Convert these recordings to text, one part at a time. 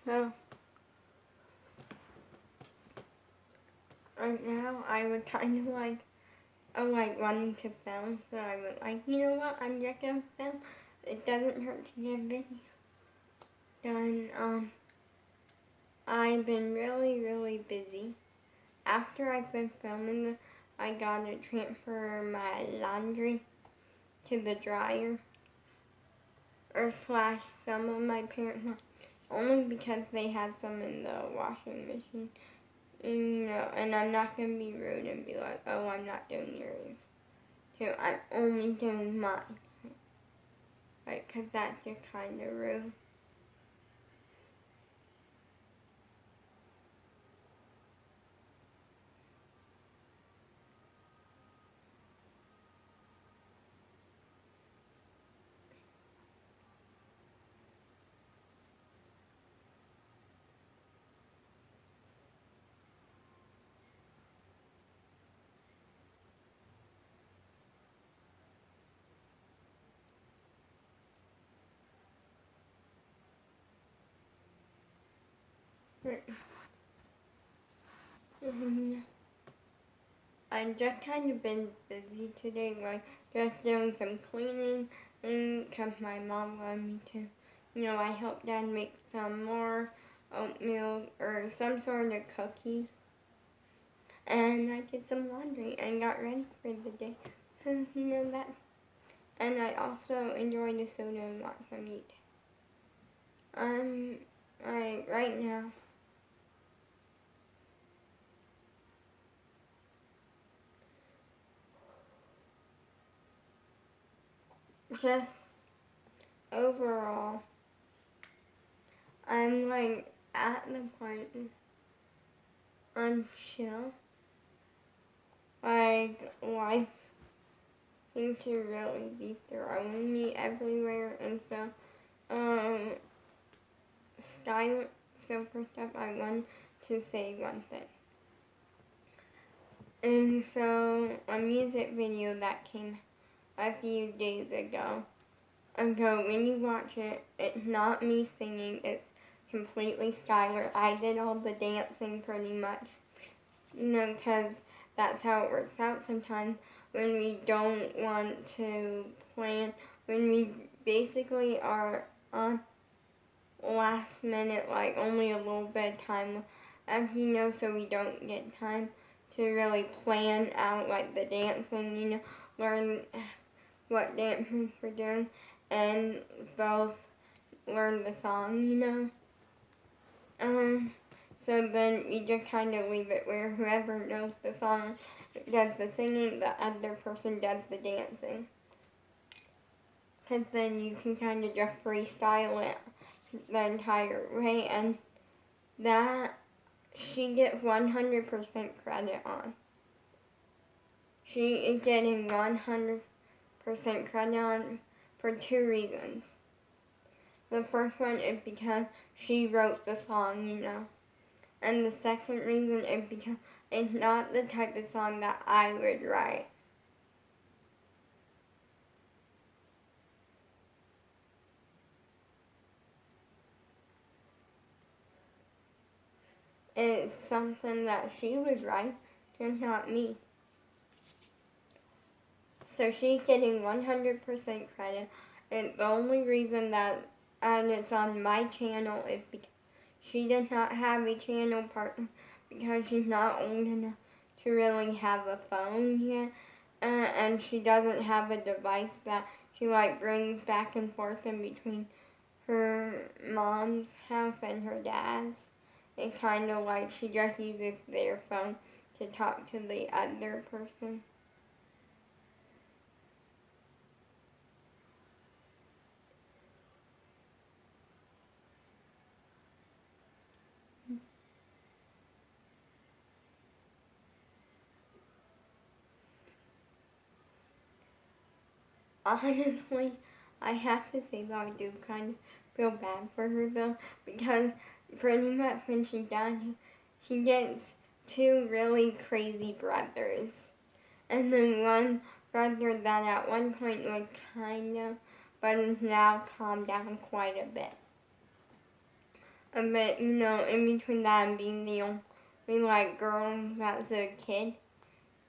So, right now, I would kind of like, wanting to film, so I would like, you know what, I'm just gonna film. It doesn't hurt to get a video done. I've been really, really busy. After I've been filming, I got to transfer my laundry to the dryer, or slash some of my parents' only because they had some in the washing machine. And, you know, and I'm not going to be rude and be like, oh, I'm not doing yours too. I'm only doing mine. Right, because that's just kind of rude. I've just kind of been busy today, like just doing some cleaning, and because my mom wanted me to, you know, I helped Dad make some more oatmeal or some sort of cookies, and I did some laundry and got ready for the day. So, you know that. And I also enjoyed the soda and want some meat. Right now, just overall, I'm like at the point I'm chill. Like life seems to really be throwing me everywhere, and so Skylar. So first up, I want to say one thing. And so a music video that came a few days ago. When you watch it, it's not me singing, it's completely Skylar. I did all the dancing pretty much. You know, because that's how it works out sometimes when we don't want to plan, when we basically are on last minute, like only a little bit of time left, you know, so we don't get time to really plan out like the dancing, you know, learn what dances we're doing, and both learn the song, you know. So then we just kind of leave it where whoever knows the song does the singing, the other person does the dancing. Because then you can kind of just freestyle it the entire way, and that she gets 100% credit on. She is getting 100% credit on for two reasons. The first one is because she wrote the song, you know. And the second reason is because it's not the type of song that I would write. It's something that she would write, and not me. So she's getting 100% credit, and the only reason that it's on my channel is because she does not have a channel partner, because she's not old enough to really have a phone yet, and she doesn't have a device that she like brings back and forth in between her mom's house and her dad's. It's kind of like she just uses their phone to talk to the other person. Honestly, I have to say that I do kind of feel bad for her though, because pretty much when she's done, she gets two really crazy brothers. And then one brother that at one point was kind of, but is now calmed down quite a bit. But, in between that and being the only, girl that's a kid,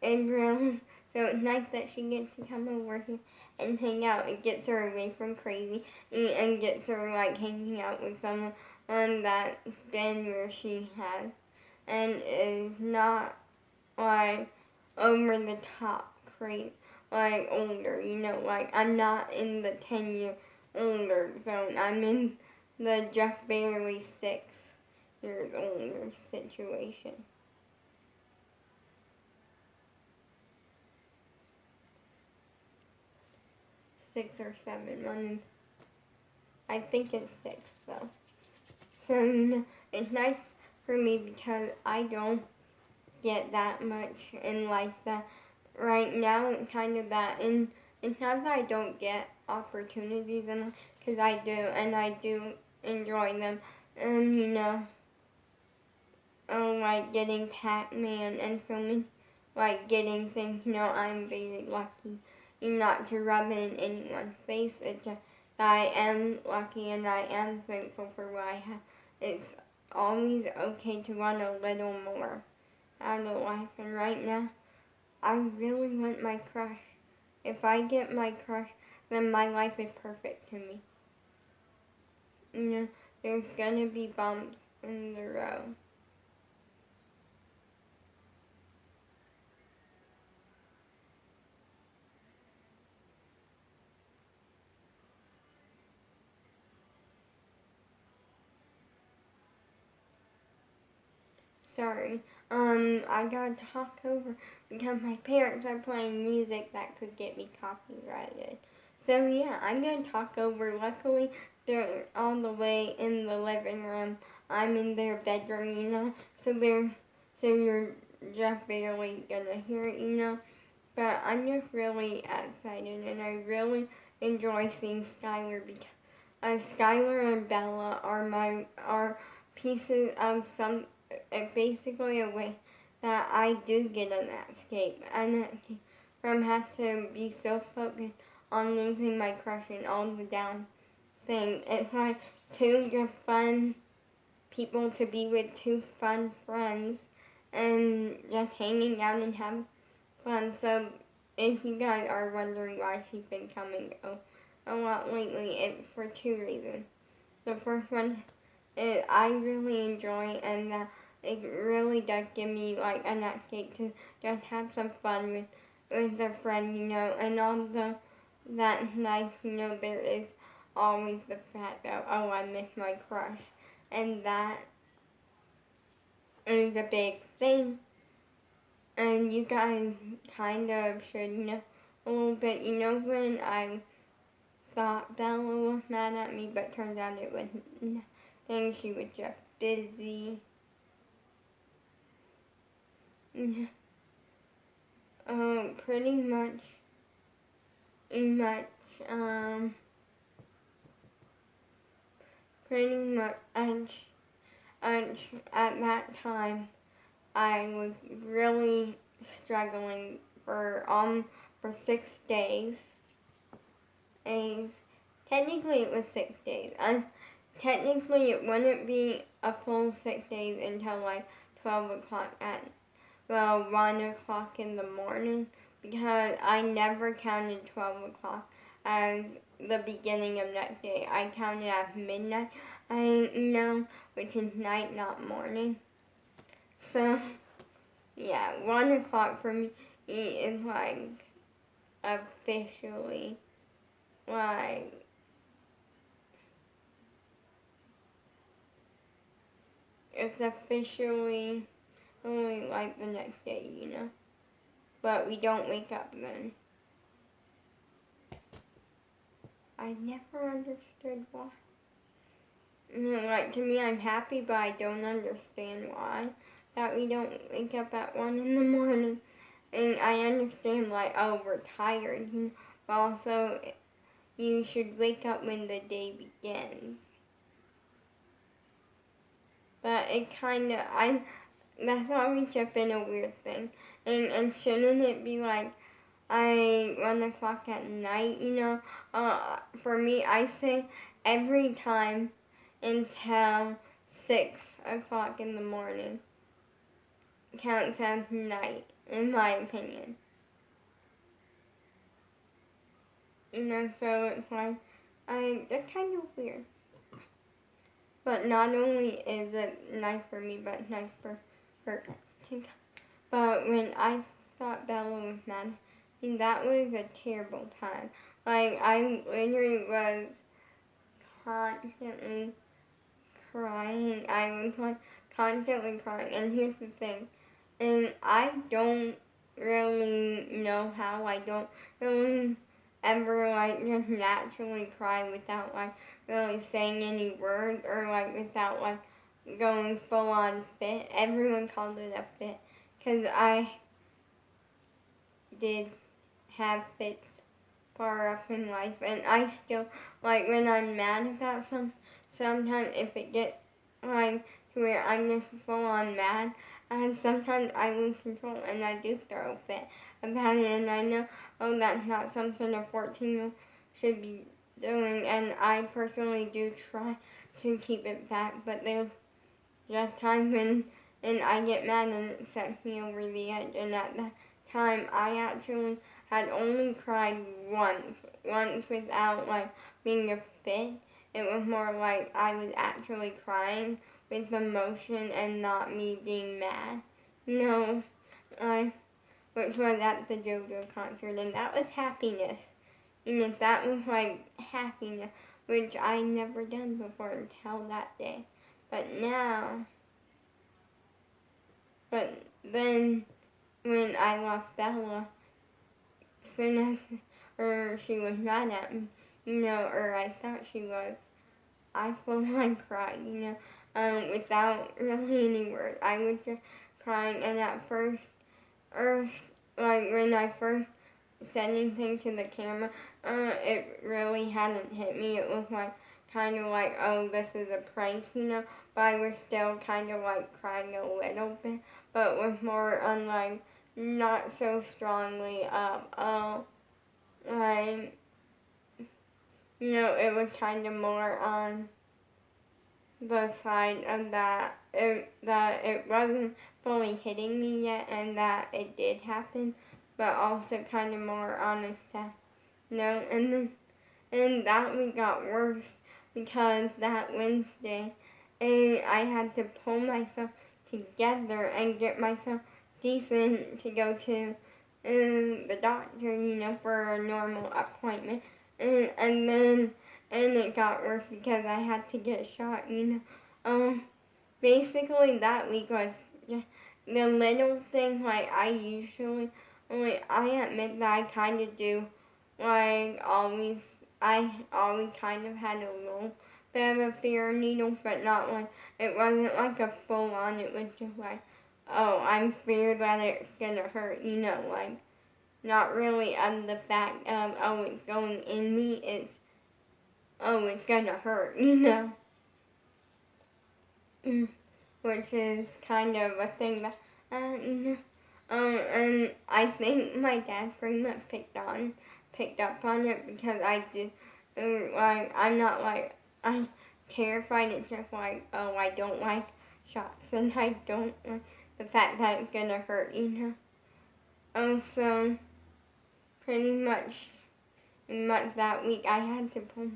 it's really, so it's nice that she gets to come over here and hang out. It gets her away from crazy and gets her, hanging out with someone that been where she has and is not, over the top crazy, older, I'm not in the 10-year older zone. I'm in the just barely 6 years older situation. 6 or 7 months. I think it's 6 though. So it's nice for me because I don't get that much in life that right now it's kind of that. And it's not that I don't get opportunities in life, because I do, and I do enjoy them. Like getting Pac-Man and so many, getting things, I'm very lucky. Not to rub it in anyone's face, it's just that I am lucky and I am thankful for what I have. It's always okay to want a little more out of life, and right now, I really want my crush. If I get my crush, then my life is perfect to me. There's gonna be bumps in the road. Sorry. I gotta talk over because my parents are playing music that could get me copyrighted. So yeah, I'm gonna talk over. Luckily, they're all the way in the living room. I'm in their bedroom, so you're just barely gonna hear it, But I'm just really excited, and I really enjoy seeing Skylar because Skylar and Bella are pieces of basically a way that I do get an escape, and from having to be so focused on losing my crush and all the down things. It's like two just fun people to be with, two fun friends, and just hanging out and having fun. So if you guys are wondering why she's been coming a lot lately, it's for 2 reasons. The first one is I really enjoy, and it really does give me an escape to just have some fun with a friend, and although that's nice, there is always the fact that, oh, I miss my crush, and that is a big thing, and you guys kind of should know a little bit, when I thought Bella was mad at me, but turns out it was nothing. She was just busy. Pretty much, at that time, I was really struggling for 6 days. Technically it was 6 days. Technically it wouldn't be a full 6 days until 12 o'clock 1 o'clock in the morning, because I never counted 12 o'clock as the beginning of next day. I counted at midnight, which is night, not morning. So, yeah, 1 o'clock for me is officially it's officially only the next day, but we don't wake up then. I never understood why. To me, I'm happy, but I don't understand why that we don't wake up at 1 in the morning. And I understand, we're tired, but also you should wake up when the day begins. But it that's always just been a weird thing. And shouldn't it be 1 o'clock at night, For me, I say every time until 6 o'clock in the morning counts as night, in my opinion. So it's like, it's kind of weird. But not only is it nice for me, but it's nice for her too. But when I thought Bella was mad, that was a terrible time. I literally was constantly crying. I was constantly crying. And here's the thing. And I don't really know how. I don't really ever just naturally cry without really saying any words or without going full on fit. Everyone called it a fit because I did have fits far up in life, and I still when I'm mad about sometimes if it gets to where I'm just full on mad, and sometimes I lose control and I do throw a fit about it, and I know that's not something a 14-year-old should be doing, and I personally do try to keep it back, but there's just times when I get mad and it sets me over the edge, and at that time I actually had only cried once without being a fit. It was more like I was actually crying with emotion and not me being mad. Which was at the JoJo concert, and that was happiness. And that was happiness, which I never done before until that day. But then when I lost Bella, soon as she was mad at me, or I thought she was, I full on cried, without really any words. I was just crying, and at first, when I first said anything to the camera, it really hadn't hit me. It was kind of oh, this is a prank, but I was still kind of crying a little bit, but with more on not so strongly it was kind of more on the side of that it wasn't fully hitting me yet, and that it did happen, but also kind of more on a sad note. And that week got worse because that Wednesday, I had to pull myself together and get myself decent to go to the doctor, for a normal appointment. And then it got worse because I had to get a shot, Basically that week was just the little thing, I usually, I admit that I kind of do, I always kind of had a little bit of a fear of needles, but not it wasn't a full on, it was just oh, I'm feared that it's gonna hurt, not really of the fact of, oh, it's going in me, it's, oh, it's gonna hurt, Which is kind of a thing that, and I think my dad pretty much picked up on it because I do, I'm not I'm terrified, it's just oh, I don't like shots, and I don't like the fact that it's gonna hurt, So, pretty much that week I had to pull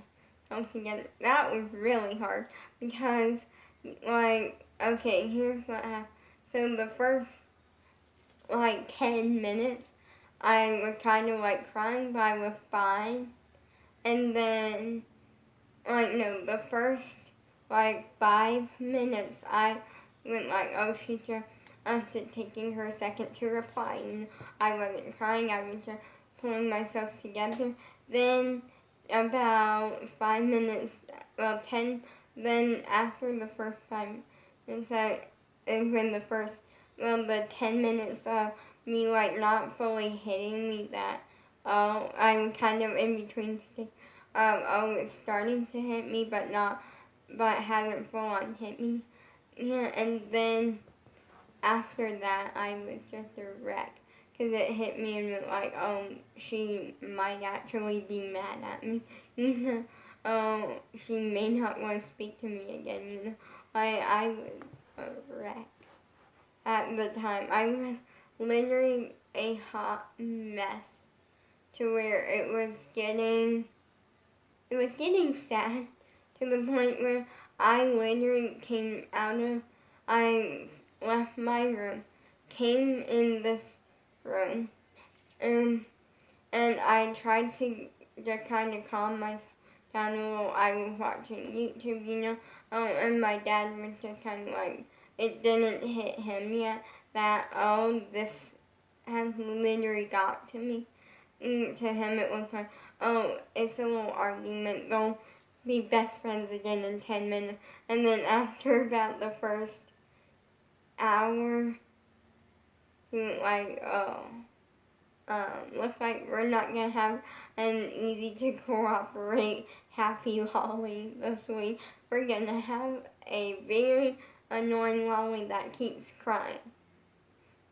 myself together. That was really hard because, okay, here's what happened. So the first, 10 minutes, I was kind of crying, but I was fine. And then, no, the first, 5 minutes, I went oh, she's just after taking her a second to reply. And I wasn't crying, I was just pulling myself together. Then, about 5 minutes, 10, then after the first 5 minutes, the 10 minutes of me not fully hitting me that, I'm kind of in between stages. It's starting to hit me, but it hasn't full on hit me. Yeah, and then after that, I was just a wreck. Because it hit me and was oh, she might actually be mad at me. Oh, she may not want to speak to me again, I was a wreck at the time. I was literally a hot mess to where it was getting sad to the point where I literally I left my room, came in this room, and I tried to just kind of calm myself down a little. I was watching YouTube, and my dad was just kind of like, it didn't hit him yet that, oh, this has literally got to me. And to him, it was like, oh, it's a little argument. They'll be best friends again in 10 minutes. And then after about the first hour, he was like, oh, looks like we're not going to have an easy to cooperate happy Lolly this week. We're going to have a very annoying Lolly that keeps crying.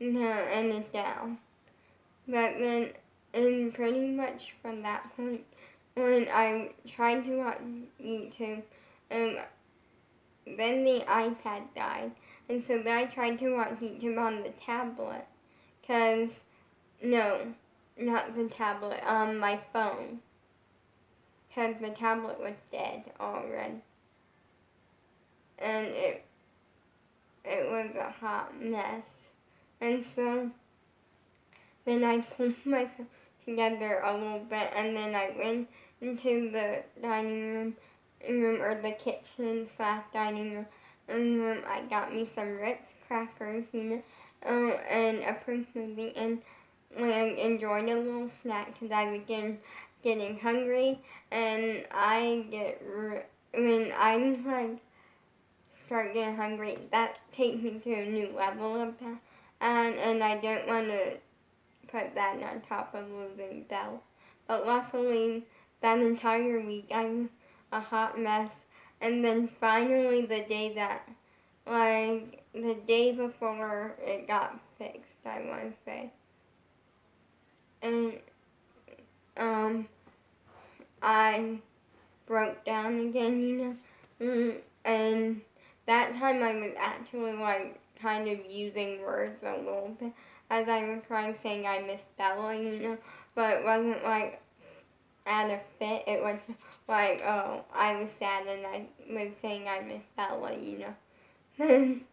And it's down. But then, and pretty much from that point, when I tried to watch YouTube, then the iPad died. And so then I tried to watch YouTube on the tablet. No, not the tablet, my phone. Because the tablet was dead already. And it was a hot mess. And so then I pulled myself together a little bit, and then I went into the dining room or the kitchen / dining room, and I got me some Ritz crackers, and a proof movie, and I enjoyed a little snack because I was getting hungry, and when I like start getting hungry, that takes me to a new level of that, and I don't want to put that on top of losing Belle. But luckily, that entire week I was a hot mess. And then finally the day before it got fixed, I want to say. And I broke down again, and that time I was actually like kind of using words a little bit as I was trying, saying I miss Bella, but it wasn't like at a fit. It was like, oh, I was sad and I was saying I miss Bella, Then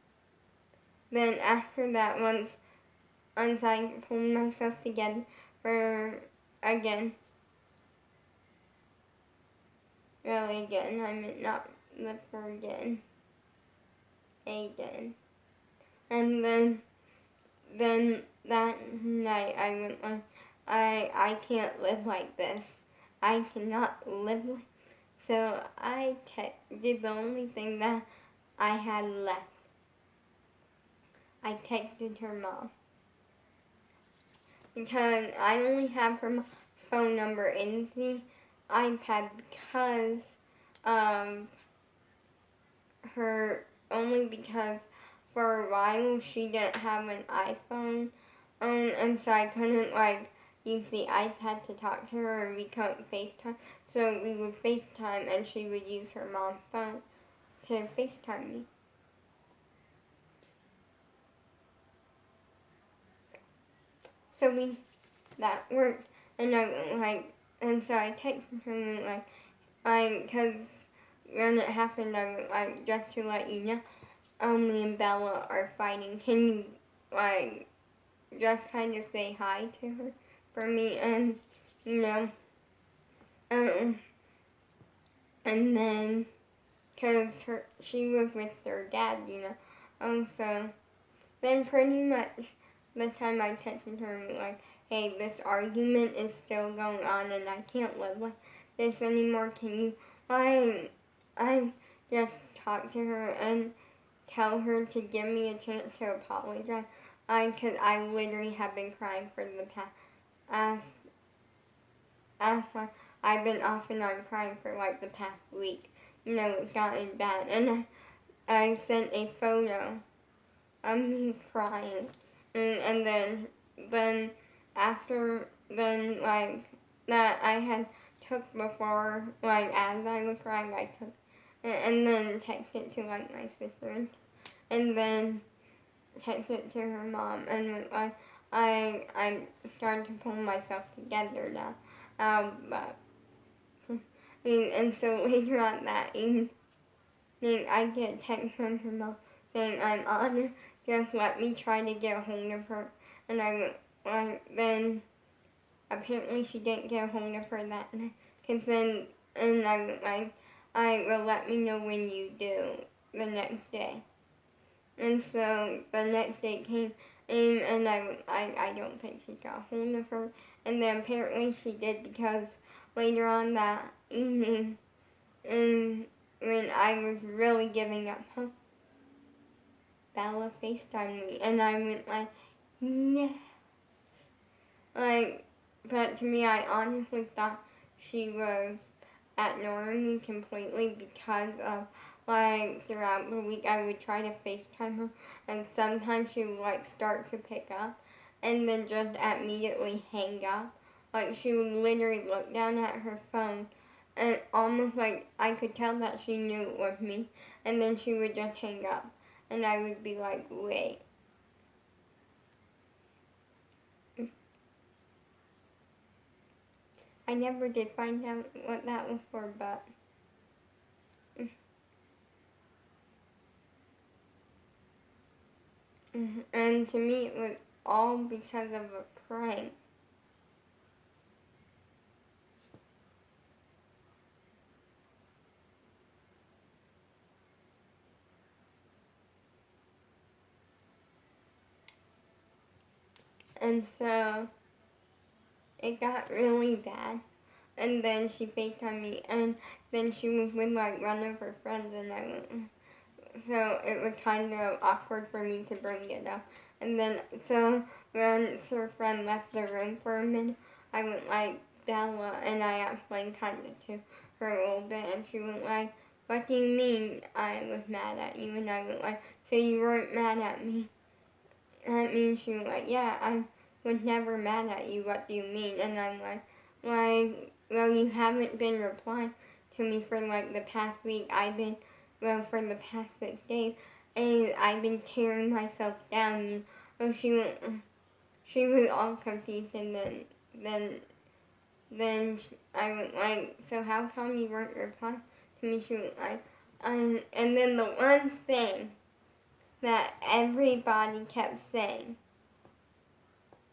after that, once I pulled myself together again, really again, I meant not the again, and then that night I went like, I can't live like this. I cannot live like. So I did the only thing that I had left. I texted her mom. Because I only have her phone number in the iPad because because for a while she didn't have an iPhone, and so I couldn't like use the iPad to talk to her, and we couldn't FaceTime. So we would FaceTime, and she would use her mom's phone to FaceTime me. So that worked, and and so I texted her and because when it happened, I was like, just to let you know, me and Bella are fighting. Can you just kind of say hi to her for me? And and then because she was with her dad, so then pretty much the time I texted her like, hey, this argument is still going on and I can't live like this anymore. Can you, I just talk to her and tell her to give me a chance to apologize. Because I literally have been crying for the past, I've been off and on crying for like the past week. It's gotten bad. And I sent a photo of me crying. And then after, that I had took before, as I was crying, I took and then text it to like my sister, and then text it to her mom, and like I started to pull myself together now. But and so later on that evening, I get a text from her mom saying I'm on it. Just let me try to get a hold of her, and I went like then. Apparently, she didn't get a hold of her that night. Cause then, and I went like, I will let me know when you do the next day. And so the next day came, and I don't think she got a hold of her. And then apparently she did, because later on that evening, and when I was really giving up hope, Bella FaceTimed me, and I went like, yes. Like, but to me, I honestly thought she was ignoring me completely, because of, like, throughout the week I would try to FaceTime her, and sometimes she would, like, start to pick up and then just immediately hang up. Like, she would literally look down at her phone, and almost like I could tell that she knew it was me, and then she would just hang up, and I would be like, wait. I never did find out what that was for, but and to me it was all because of a prank. And so it got really bad. And then she FaceTimed me, and then she was with like one of her friends, and I went. So it was kind of awkward for me to bring it up. And then so when her friend left the room for a minute, I went like, Bella, and I explained kind of to her a little bit, and she went like, what do you mean I was mad at you? And I went like, so you weren't mad at me? And that means she was like, yeah, I was never mad at you. What do you mean? And I'm like, well, you haven't been replying to me for like the past week. For the past 6 days, and I've been tearing myself down. And she was all confused, and then I went like, so how come you weren't replying to me? She was like, and then the one thing that everybody kept saying,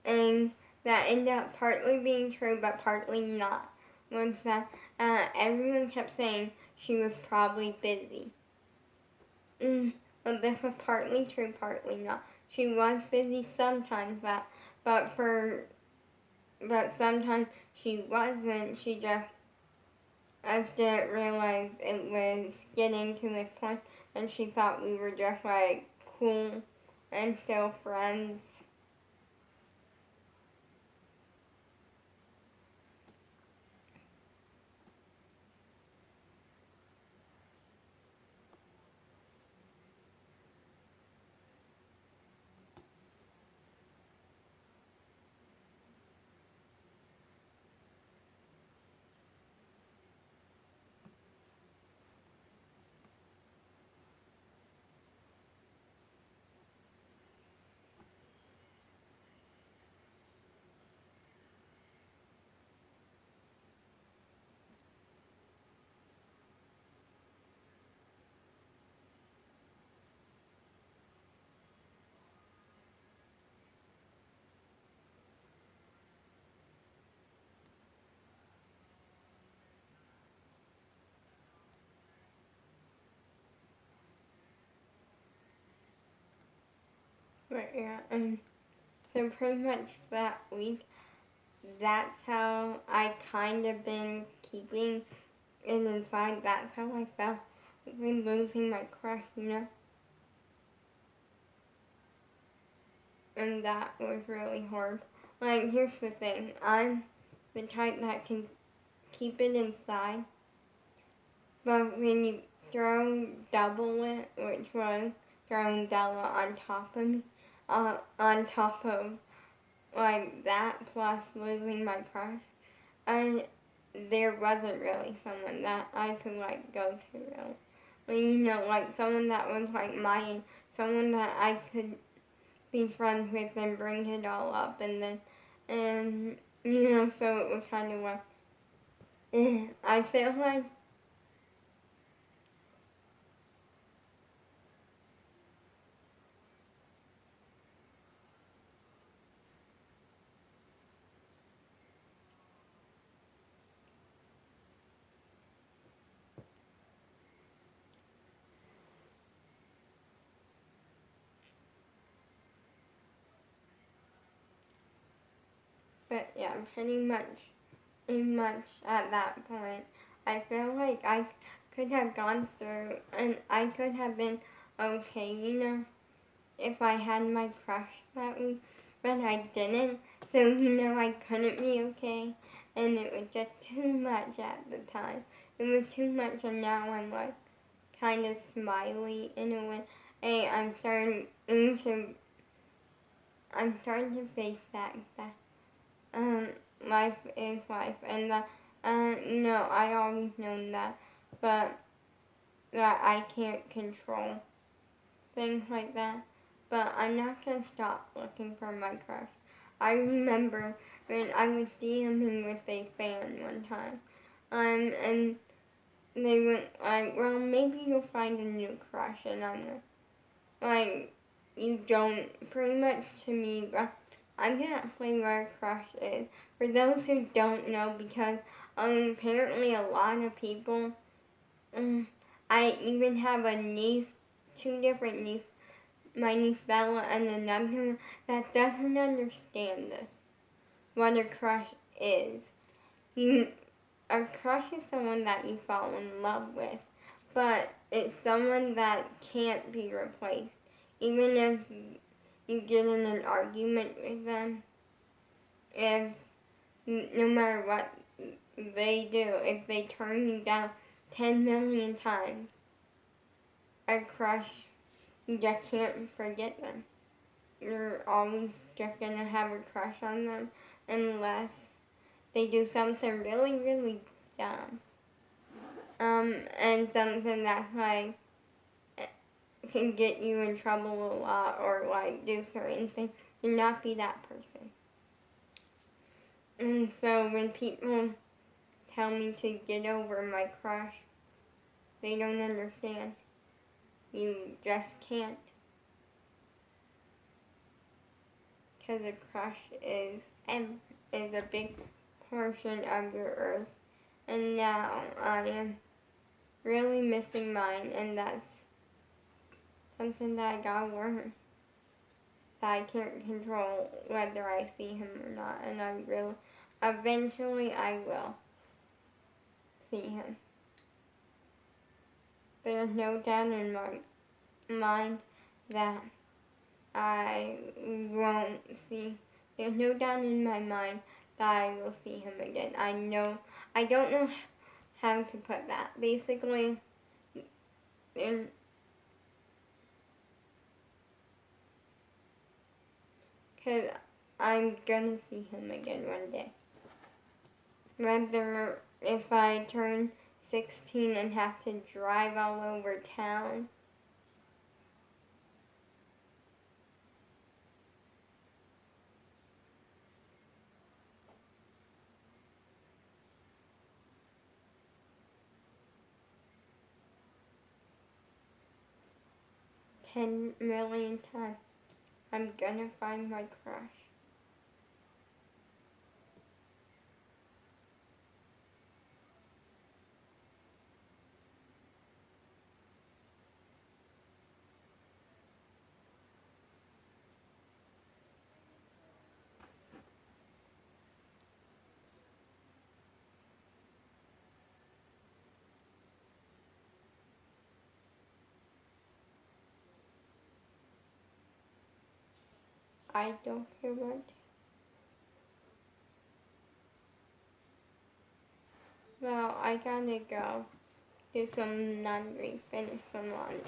and that ended up partly being true but partly not, was that everyone kept saying she was probably busy. But this was partly true, partly not. She was busy sometimes, but sometimes she wasn't. She just didn't realize it was getting to this point, and she thought we were just like cool and still friends. But yeah, and so pretty much that week, that's how I kind of been keeping it inside. That's how I felt when losing my crush, And that was really hard. Like, here's the thing. I'm the type that can keep it inside. But when you double it, which was throwing Bella on top of me, on top of like that plus losing my crush, and there wasn't really someone that I could like go to really. like someone that was like my age, someone that I could be friends with and bring it all up, and then, and so it was kind of like, I feel like. But yeah, pretty much at that point, I feel like I could have gone through and I could have been okay, if I had my crush that week, but I didn't. So, I couldn't be okay, and it was just too much at the time. It was too much, and now I'm like kind of smiley in a way. Hey, I'm starting to face that um, life is life, and I always known that, but that I can't control things like that. But I'm not gonna stop looking for my crush. I remember when I was DMing with a fan one time, and they went like, well, maybe you'll find a new crush, and I'm like, you don't, pretty much to me, but I'm gonna explain what a crush is. For those who don't know, because apparently a lot of people, I even have a niece, two different nieces, my niece Bella and another one that doesn't understand this, what a crush is. You, a crush is someone that you fall in love with, but it's someone that can't be replaced. Even if you get in an argument with them, if no matter what they do, if they turn you down 10 million times, a crush, you just can't forget them. You're always just gonna have a crush on them unless they do something really, really dumb. And something that like can get you in trouble a lot or like do certain things. Do not be that person. And so when people tell me to get over my crush, they don't understand. You just can't. Because a crush is a big portion of your earth. And now I am really missing mine, and that's something that I gotta learn. That I can't control whether I see him or not, and eventually I will see him. There's no doubt in my mind that I won't see. There's no doubt in my mind that I will see him again. I don't know how to put that. Basically, because I'm gonna see him again one day. Whether if I turn 16 and have to drive all over town, 10 million times, I'm gonna find my crush. I don't care what. Well, I gotta go do some laundry, finish some laundry.